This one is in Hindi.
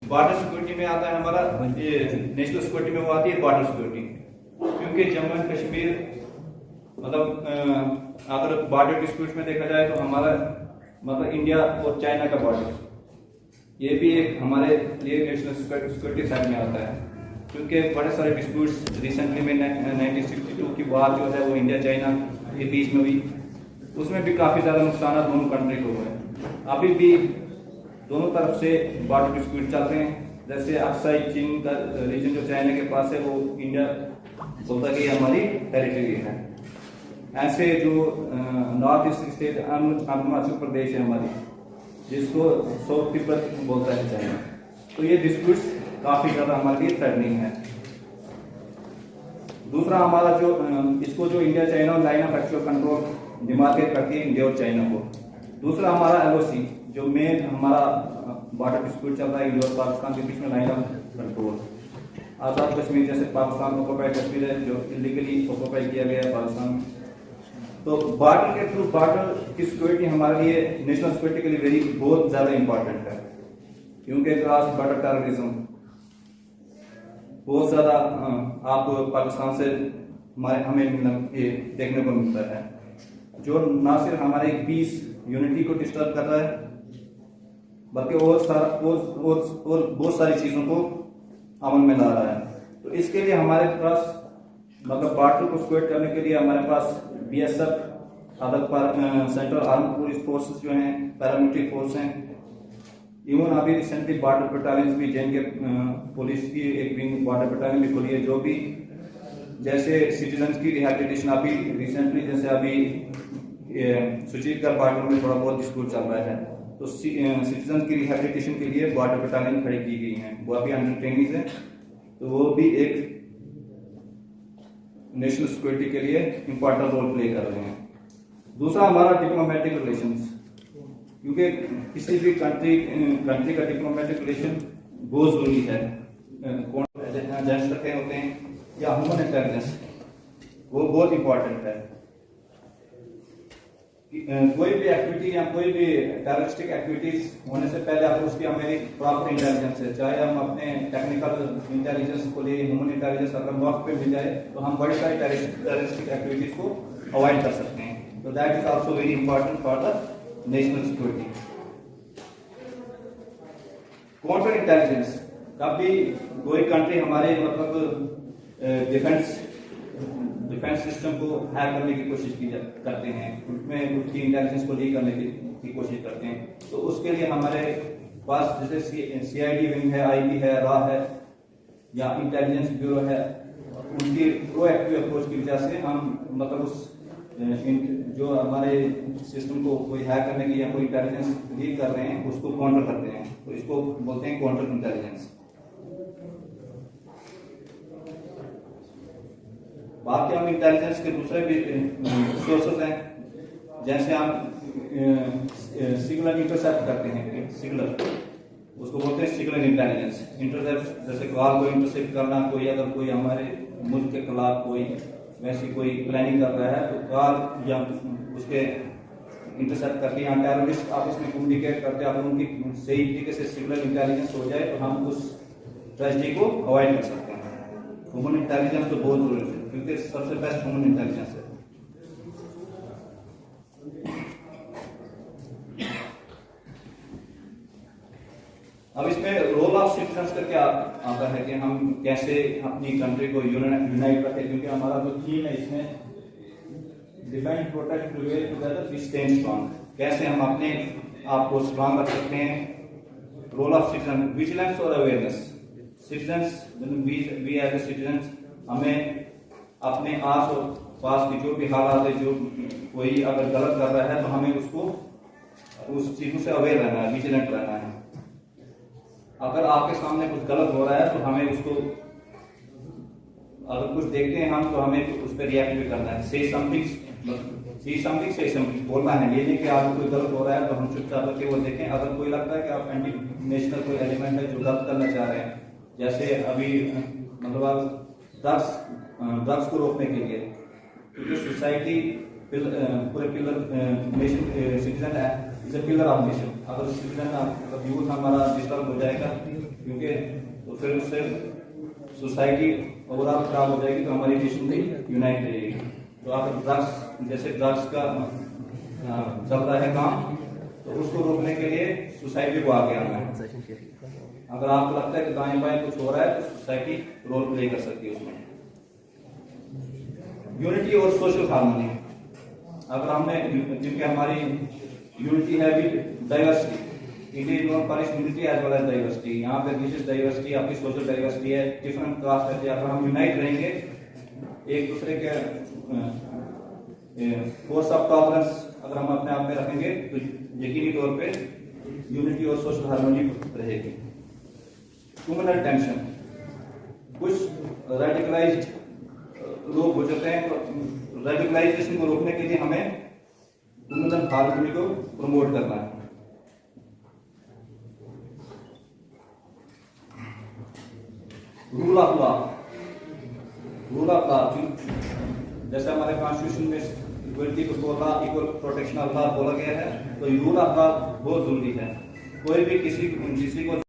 बॉर्डर सिक्योरिटी में आता है हमारा ये नेशनल सिक्योरिटी में वो आती है बॉर्डर सिक्योरिटी, क्योंकि जम्मू एंड कश्मीर मतलब अगर बॉर्डर डिस्प्यूट में देखा जाए तो हमारा मतलब इंडिया और चाइना का बॉर्डर, ये भी एक हमारे लिए नेशनल सिक्योरिटी साइड में आता है, क्योंकि बड़े सारे डिस्प्यूट्स रिसेंटली में 1962 की बात जो है वो इंडिया चाइना के बीच में हुई, उसमें भी काफ़ी ज़्यादा नुकसान दोनों कंट्री को हुए। अभी भी दोनों तरफ से बॉर्डर डिस्प्यूट चल रहे हैं। जैसे अक्साई चीन का रीजन जो चाइना के पास है वो इंडिया बोलता कि हमारी टेरिटरी है। ऐसे जो north east state Arunachal Pradesh है हमारी, जिसको साउथ तिब्बत बोलता है चाइना, तो ये डिस्प्यूट्स काफ़ी ज़्यादा हमारे लिए थ्रेटनिंग है। दूसरा हमारा जो इसको जो India China line of actual control demarcate करती है इंडिया और चाइना को। दूसरा हमारा LOC जो मेन हमारा बॉर्डर डिस्प्यूट चल रहा है इंडिया और पाकिस्तान के बीच में line of control. Azad Kashmir जैसे पाकिस्तान ऑक्युपाइड कश्मीर है जो इलीगली ऑक्युपाई किया गया है पाकिस्तान में, तो बॉर्डर के थ्रू बॉर्डर की सिक्योरिटी हमारे लिए नेशनल सिक्योरिटी के लिए बहुत ज़्यादा इंपॉर्टेंट है, क्योंकि क्रॉस बॉर्डर टेररिज्म बहुत ज़्यादा आप पाकिस्तान से हमें ये देखने को मिलता है, जो ना सिर्फ हमारे पीस यूनिटी को डिस्टर्ब कर रहा है, बल्कि और बहुत सारी चीज़ों को अमल में ला रहा है। तो इसके लिए हमारे पास मतलब बॉर्डर को सिक्योर करने के लिए हमारे पास BSF, other central arm police forces जो हैं, पैरामिलिट्री फोर्स हैं, इवन अभी रिसेंटली बॉर्डर बटालियन भी JNK पुलिस की एक विंग बॉर्डर बटालियन भी खुली है, जो भी जैसे सिटीजन की रिहेबिलिटेशन अभी रिसेंटली जैसे अभी सुचीर बॉर्डर में थोड़ा बहुत डिस्प्यूट चल रहा है, तो सिटीजन की रिहेबिलिटेशन के लिए बॉर्डर बटालियन खड़ी की गई हैं, वो अभी अंडर ट्रेनिंग है, तो वो भी एक नेशनल सिक्योरिटी के लिए इंपॉर्टेंट रोल प्ले कर रहे हैं। दूसरा हमारा डिप्लोमेटिक रिलेशंस, क्योंकि किसी भी कंट्री का डिप्लोमेटिक रिलेशन बहुत जरूरी है। कौन एजेंट्स रखे होते हैं या ह्यूमन इंटेलिजेंस, वो बहुत इंपॉर्टेंट है। कोई भी एक्टिविटी या कोई भी टेररिस्टिक एक्टिविटीज होने से पहले आपको उसकी हमें प्रॉपर इंटेलिजेंस है, चाहे हम अपने टेक्निकल इंटेलिजेंस को लिए ह्यूमन इंटेलिजेंस अगर वक्त पे मिल जाए तो हम बड़ी सारी टेररिस्टिक एक्टिविटीज को अवॉइड कर सकते हैं। तो that is also very important for the national security. Counter intelligence, कभी कोई कंट्री हमारे मतलब डिफेंस सिस्टम को हैक करने की कोशिश करते हैं, उसमें उसकी इंटेलिजेंस को लीक करने की कोशिश करते हैं, तो उसके लिए हमारे पास जैसे CID विंग है, IB है, RA है या इंटेलिजेंस ब्यूरो है, उनकी प्रोएक्टिव अप्रोच की वजह से हम मतलब उस जो हमारे सिस्टम को कोई हैक करने की या कोई इंटेलिजेंस लीक कर रहे हैं उसको काउंटर करते हैं, तो इसको बोलते हैं काउंटर इंटेलिजेंस। बाकी हम इंटेलिजेंस के दूसरे भी सोर्सेस हैं, जैसे हम सिग्नल इंटरसेप्ट करते हैं, सिग्नल उसको बोलते हैं सिग्नल इंटेलिजेंस। इंटरसेप्ट जैसे कॉल को इंटरसेप्ट करना, कोई अगर कोई हमारे मुल्क के खिलाफ कोई वैसी कोई प्लानिंग कर रहा है तो कॉल या उसके इंटरसेप्ट करके या टेररिस्ट आपस में कम्युनिकेट करते हैं, अगर उनकी सही तरीके से सिग्नल इंटेलिजेंस हो जाए तो हम उस ट्रेजेडी को अवॉइड कर सकते हैं। ह्यूमन इंटेलिजेंस तो बहुत जरूरी है, क्योंकि सबसे बेस्ट ह्यूमन इंटेलिजेंस है। अब इसमें रोल ऑफ सिटीजन्स का क्या आता है कि हम कैसे अपनी कंट्री को यूनाइट रखें, क्योंकि हमारा जो थीम है इसमें defend, protect, prevail together, we stand strong, कैसे हम अपने आप को स्ट्रांग रख सकते हैं। रोल ऑफ सिटीजन, विजिलेंस और awareness. Citizens, we as a citizens हमें अपने आस और पास की जो भी हालात है, जो कोई अगर गलत कर रहा है तो हमें उसको उस चीजों से अवेयर रहना है, विजिलेंट रहना है। अगर आपके सामने कुछ गलत हो रहा है तो हमें उसको अगर कुछ देखते हैं हम तो हमें उस पर रिएक्ट भी करना है। से समथिंग बोलना है, ये नहीं कि आपको कोई गलत हो रहा है तो हम चुपचाप करके वो देखें। अगर कोई लगता है कि आप एंटी नेशनल कोई एलिमेंट है जो गलत करना चाह रहे हैं, जैसे अभी मतलब ड्रग्स को रोकने के लिए, क्योंकि सोसाइटी पूरे पिलर नेशन सिटीजन है, is a pillar of nation. अगर सिटीजन यूथ हमारा डिस्टर्ब हो जाएगा, क्योंकि तो फिर उससे सोसाइटी ओवरऑल खराब हो जाएगी, तो हमारी नेशन भी यूनाइट रहेगी। तो आप ड्रग्स, जैसे ड्रग्स का चल रहा है काम, तो उसको रोकने के लिए सोसाइटी को आगे आना है। अगर आपको लगता है कि दाएं बाएं कुछ हो रहा है, तो सोसाइटी रोल प्ले कर सकती है उसमें। यूनिटी और सोशल हार्मनी, अगर हमने, जिनके हमारी यूनिटी है भी diversity, individual forest unity as well as diversity, यहाँ पे रिलीजियस डाइवर्सिटी, आपकी सोशल डाइवर्सिटी है, डिफरेंट कास्ट है। अगर हम यूनाइट रहेंगे, एक दूसरे के फोर्स ऑफ टॉलरेंस अगर हम अपने आप में रखेंगे, तो यकीनी तौर पे यूनिटी और सोशल हार्मनी रहेगी। कम्युनल टेंशन, कुछ रेडिकलाइज्ड लोग हो जाते हैं, तो रेडिकलाइजेशन को रोकने के लिए हमें कम्युनल हार्मनी को प्रमोट करना है। Rule of law, rule of law, जैसे हमारे कॉन्स्टिट्यूशन में इक्वलिटी को law, equal protection of law बोला गया है, तो रूल ऑफ लॉ बहुत जरूरी है। कोई भी किसी को